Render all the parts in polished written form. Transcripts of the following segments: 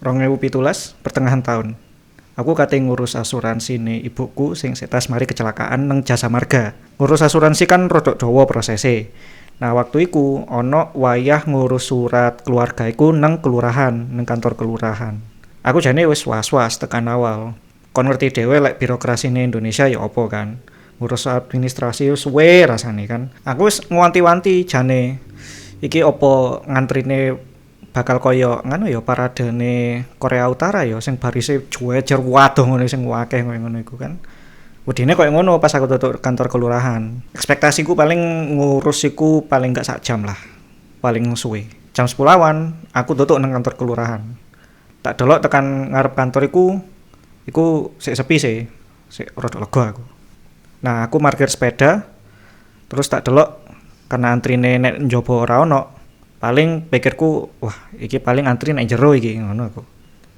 2017 pertengahan tahun. Aku kate ngurus asuransi nih ibuku sing setas mari kecelakaan nang Jasa Marga. Ngurus asuransi kan rodok dawa prosese. Nah, waktu iku ono wayah ngurus surat keluarga iku nang kelurahan, nang kantor kelurahan. Aku jane wis was-was tekan awal. Kon ngerti dhewe lek birokrasi ning Indonesia ya apa kan. Ngurus administrasi wis suwe rasane kan. Aku wis ngewanti-wanti jane iki apa ngantrine bakal koyo ngono ya paradene Korea Utara ya sing barise jejer waduh ngono sing akeh ngono iku kan. Wedine koyo ngono pas aku tutuk kantor kelurahan. Ekspektasiku paling ngurus iku paling gak sak jam lah. Paling suwe. Jam 10-an aku tutuk nang kantor kelurahan. Tak delok tekan ngarep kantor iku sik sepi sih. Sik rada lega aku. Nah, aku parkir sepeda terus tak delok karena antrine nek njaba ora ono. Paling pikirku, wah, iki paling antri nek jero iki ngono aku.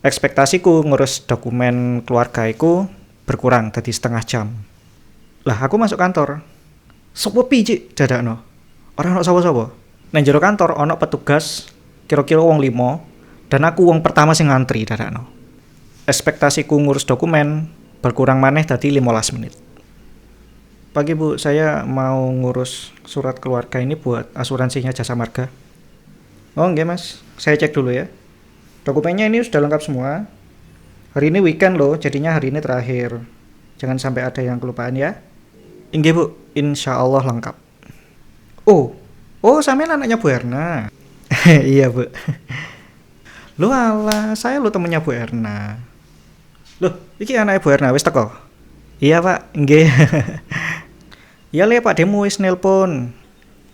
Ekspektasiku ngurus dokumen keluarga iku berkurang tadi setengah jam. Lah aku masuk kantor. Sepi cik dadakno. Ora ono sapa-sapa. Nang jero kantor ono petugas kira-kira wong 5 dan aku wong pertama sing ngantri dadakno. Ekspektasiku ngurus dokumen berkurang maneh tadi 15 menit. Pagi Bu, saya mau ngurus surat keluarga ini buat asuransinya Jasa Marga. Oh enggak mas, saya cek dulu ya. Dokumennya ini sudah lengkap semua. Hari ini weekend loh, jadinya hari ini terakhir. Jangan sampai ada yang kelupaan ya. Enggak Bu, insya Allah lengkap. Oh sampean anaknya Bu Erna. Iya Bu. Loh alah, saya lo temennya Bu Erna. Loh, iki anaknya Bu Erna, wis teko? Iya Pak, enggak. Iya le Pak Demo wis nelpon.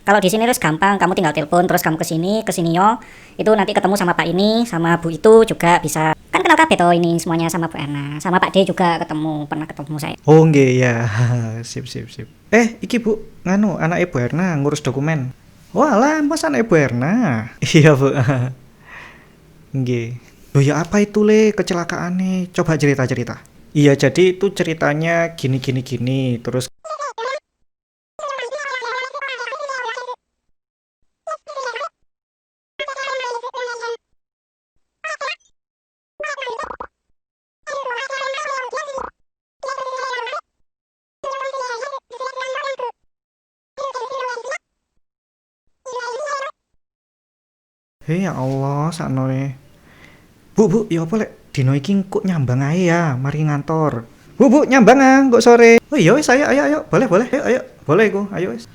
Kalau di sini terus gampang, kamu tinggal telepon terus kamu ke sini yo. Itu nanti ketemu sama Pak ini, sama Bu itu juga bisa. Kan kenal kabeh toh ini semuanya sama Bu Erna, sama Pak D juga pernah ketemu saya. Oh nggih ya. Sip. Iki Bu, nganu anak Ibu Erna ngurus dokumen. Walah, mas anak Ibu Erna. Iya Bu. Nggih. Loh ya apa itu le kecelakaannya? Coba cerita. Iya jadi itu ceritanya gini. Terus hei ya Allah, saknoe. Bu, ya apa lek dino iki kok nyambang ae ya, mari ngantor. Bu, nyambang kok sore. Oh iya wis ayo. Boleh. Ayo. Boleh iku, ayo wis.